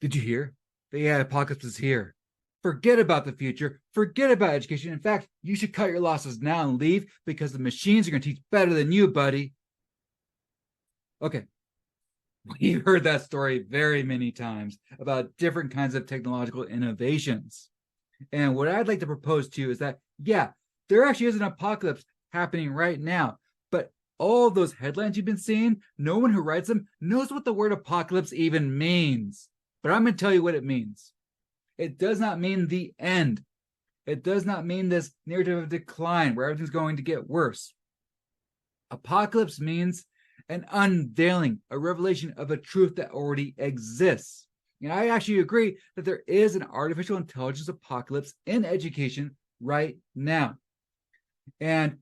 Did you hear? The AI apocalypse is here. Forget about the future. Forget about education. In fact, you should cut your losses now and leave because the machines are going to teach better than you, buddy. Okay, we've heard that story very many times about different kinds of technological innovations. And what I'd like to propose to you is that, yeah, there actually is an apocalypse happening right now. But all those headlines you've been seeing, no one who writes them knows what the word apocalypse even means. But I'm going to tell you what it means. It does not mean the end. It does not mean this narrative of decline where everything's going to get worse. Apocalypse means an unveiling, a revelation of a truth that already exists. And I actually agree that there is an artificial intelligence apocalypse in education right now. And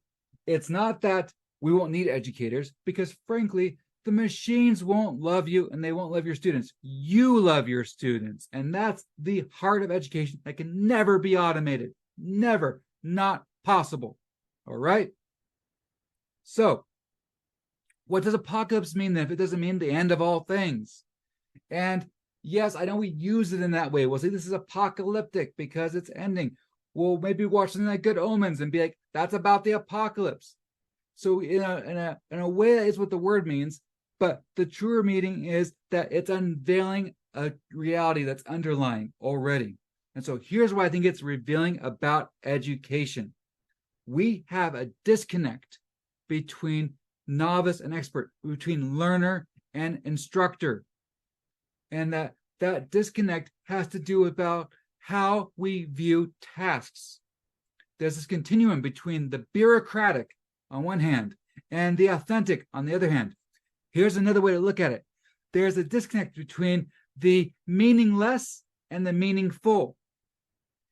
it's not that we won't need educators, because frankly, the machines won't love you and they won't love your students. You love your students. And that's the heart of education that can never be automated. Never. Not possible. All right? So, what does apocalypse mean then if it doesn't mean the end of all things? And yes, I know we use it in that way. We'll say this is apocalyptic because it's ending. We'll maybe watch something like Good Omens and be like, that's about the apocalypse. So in a way, that is what the word means. But the truer meaning is that it's unveiling a reality that's underlying already. And so here's why I think it's revealing about education. We have a disconnect between novice and expert, between learner and instructor. And that disconnect has to do about how we view tasks. There's this continuum between the bureaucratic on one hand and the authentic on the other hand. Here's another way to look at it. There's a disconnect between the meaningless and the meaningful.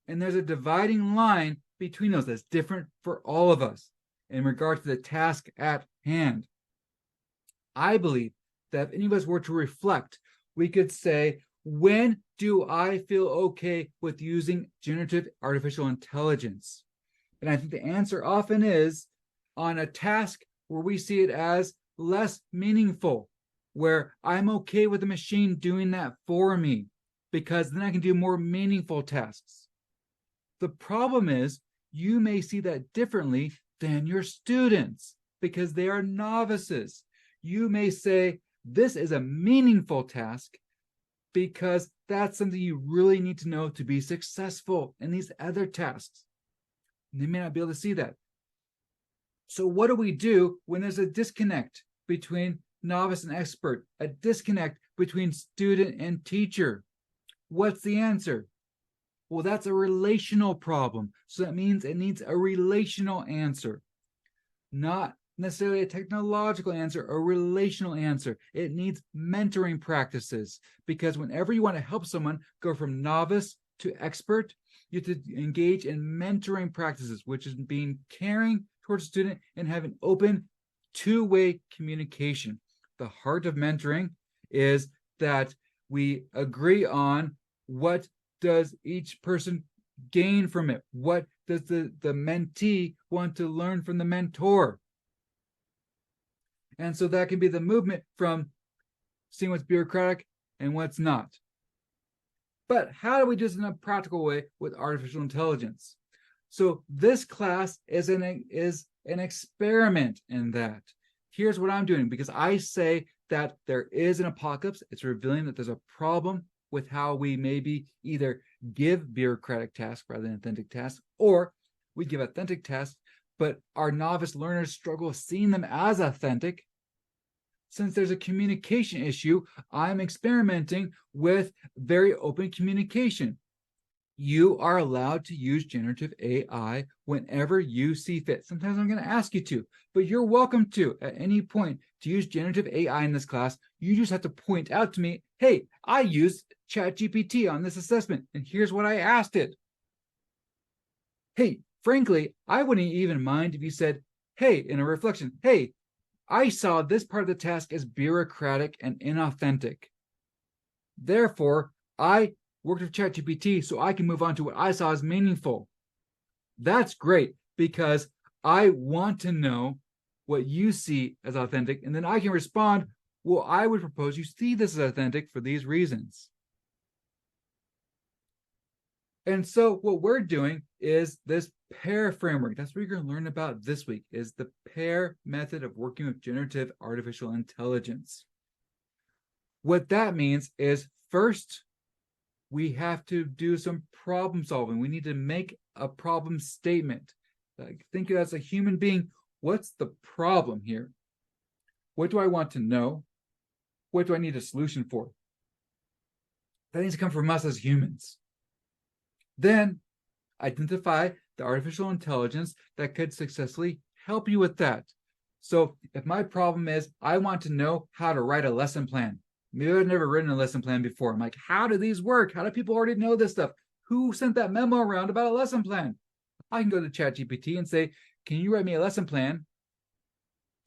And there's a dividing line between those that's different for all of us in regard to the task at hand. I believe that if any of us were to reflect, we could say, when do I feel okay with using generative artificial intelligence? And I think the answer often is on a task where we see it as less meaningful, where I'm okay with the machine doing that for me, because then I can do more meaningful tasks. The problem is you may see that differently than your students because they are novices. You may say, this is a meaningful task because that's something you really need to know to be successful in these other tasks. And they may not be able to see that. So what do we do when there's a disconnect between novice and expert, a disconnect between student and teacher? What's the answer? Well, that's a relational problem. So that means it needs a relational answer, not necessarily a technological answer, a relational answer. It needs mentoring practices, because whenever you want to help someone go from novice to expert, you have to engage in mentoring practices, which is being caring towards a student and having open two-way communication. The heart of mentoring is that we agree on what does each person gain from it. What does the mentee want to learn from the mentor? And so that can be the movement from seeing what's bureaucratic and what's not. But how do we do this in a practical way with artificial intelligence? So this class is an experiment in that. Here's what I'm doing, because I say that there is an apocalypse. It's revealing that there's a problem with how we maybe either give bureaucratic tasks rather than authentic tasks, or we give authentic tasks, but our novice learners struggle with seeing them as authentic. Since there's a communication issue, I'm experimenting with very open communication. You are allowed to use generative AI whenever you see fit. Sometimes I'm going to ask you to, but you're welcome to at any point to use generative AI in this class. You just have to point out to me, hey, I used ChatGPT on this assessment, and here's what I asked it. Hey, frankly, I wouldn't even mind if you said, hey, in a reflection, hey, I saw this part of the task as bureaucratic and inauthentic. Therefore, I worked with ChatGPT so I can move on to what I saw as meaningful. That's great, because I want to know what you see as authentic, and then I can respond, well, I would propose you see this as authentic for these reasons. And so what we're doing is this PAIR framework. That's what you're going to learn about this week, is the PAIR method of working with generative artificial intelligence. What that means is, first, we have to do some problem solving. We need to make a problem statement. Like, think of it as a human being. What's the problem here? What do I want to know? What do I need a solution for? That needs to come from us as humans. Then identify the artificial intelligence that could successfully help you with that. So if my problem is I want to know how to write a lesson plan, maybe I've never written a lesson plan before. I'm like, how do these work? How do people already know this stuff? Who sent that memo around about a lesson plan? I can go to ChatGPT and say, can you write me a lesson plan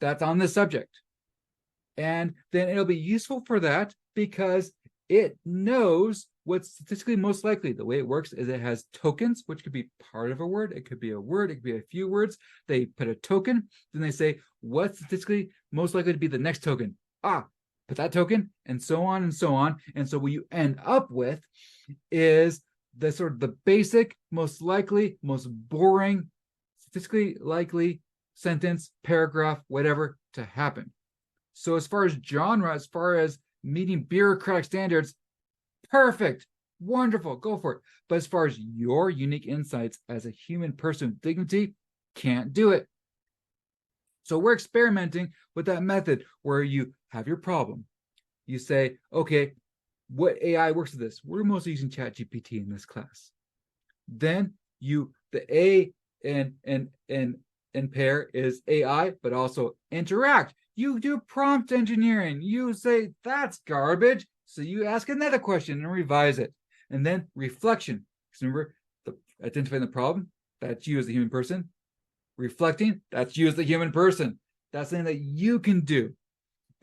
that's on this subject? And then it'll be useful for that because it knows what's statistically most likely. The way it works is it has tokens, which could be part of a word. It could be a word. It could be a few words. They put a token. Then they say, what's statistically most likely to be the next token? Put that token, and so on and so on. And so what you end up with is the sort of the basic, most likely, most boring, statistically likely sentence, paragraph, whatever to happen. So as far as genre, as far as meeting bureaucratic standards, perfect, wonderful, go for it. But as far as your unique insights as a human person with dignity, can't do it. So we're experimenting with that method where you have your problem. You say, okay, what AI works with this? We're mostly using ChatGPT in this class. Then the A in PAIR is AI, but also interact. You do prompt engineering. You say, that's garbage. So you ask another question and revise it. And then reflection. Because remember, identifying the problem, that's you as a human person. Reflecting, that's you as the human person. That's something that you can do.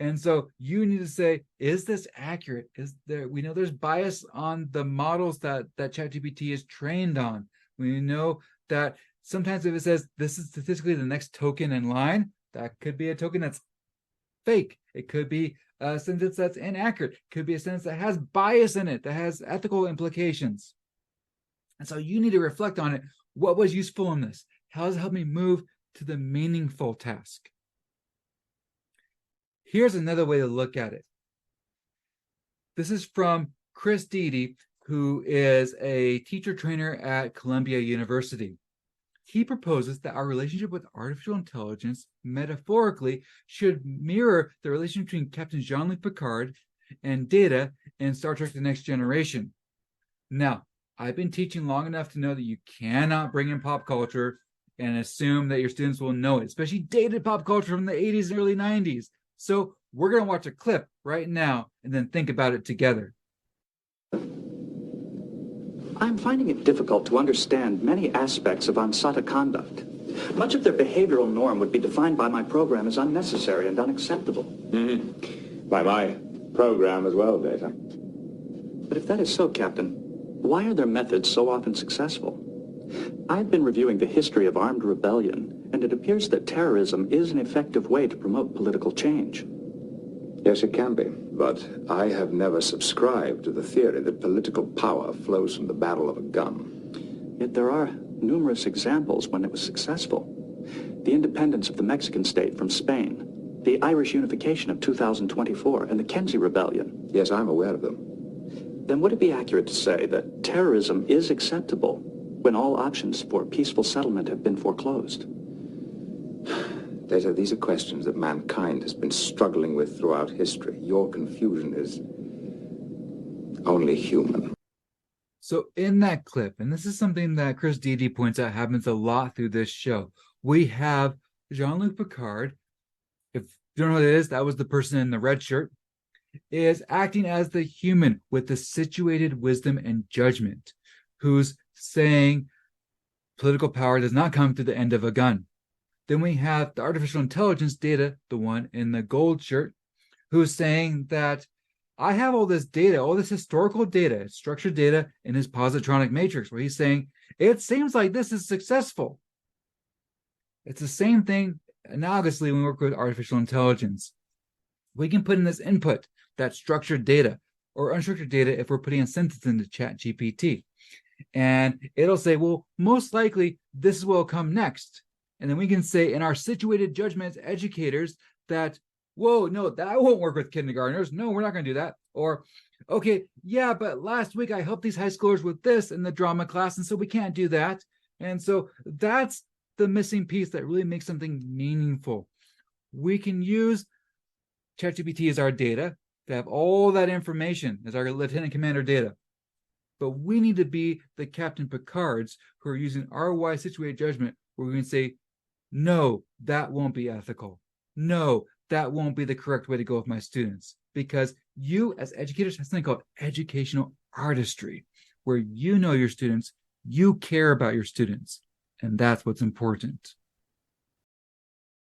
And so you need to say, is this accurate? We know there's bias on the models that ChatGPT is trained on. We know that sometimes if it says this is statistically the next token in line, that could be a token that's fake. It could be a sentence that's inaccurate. It could be a sentence that has bias in it, that has ethical implications. And so you need to reflect on it. What was useful in this? How does it help me move to the meaningful task? Here's another way to look at it. This is from Chris Dede, who is a teacher trainer at Columbia University. He proposes that our relationship with artificial intelligence, metaphorically, should mirror the relationship between Captain Jean-Luc Picard and Data in Star Trek: The Next Generation. Now, I've been teaching long enough to know that you cannot bring in pop culture and assume that your students will know it, especially dated pop culture from the 80s and early 90s. So we're going to watch a clip right now and then think about it together. I'm finding it difficult to understand many aspects of Ansata conduct. Much of their behavioral norm would be defined by my program as unnecessary and unacceptable. Mm-hmm. By my program as well, Data. But if that is so, Captain, why are their methods so often successful? I've been reviewing the history of armed rebellion, and it appears that terrorism is an effective way to promote political change. Yes, it can be, but I have never subscribed to the theory that political power flows from the barrel of a gun. Yet there are numerous examples when it was successful. The independence of the Mexican state from Spain, the Irish unification of 2024, and the Kenzie Rebellion. Yes, I'm aware of them. Then would it be accurate to say that terrorism is acceptable when all options for peaceful settlement have been foreclosed? Data, these are questions that mankind has been struggling with throughout history. Your confusion is only human. So in that clip, and this is something that Chris Dede points out happens a lot through this show, we have Jean-Luc Picard. If you don't know what it is, that was the person in the red shirt, is acting as the human with the situated wisdom and judgment, who's saying political power does not come through the end of a gun. Then we have the artificial intelligence Data, the one in the gold shirt, who's saying that I have all this data, all this historical data, structured data in his positronic matrix, where he's saying, it seems like this is successful. It's the same thing analogously when we work with artificial intelligence. We can put in this input, that structured data, or unstructured data if we're putting a sentence into ChatGPT. And it'll say, well, most likely this is what will come next. And then we can say in our situated judgment as educators that, whoa, no, that won't work with kindergartners. No, we're not going to do that. Or, okay, yeah, but last week I helped these high schoolers with this in the drama class, and so we can't do that. And so that's the missing piece that really makes something meaningful. We can use ChatGPT as our data to have all that information as our lieutenant commander data. But we need to be the Captain Picards who are using our wise situated judgment, where we can say, no, that won't be ethical. No, that won't be the correct way to go with my students. Because you, as educators, have something called educational artistry, where you know your students, you care about your students, and that's what's important.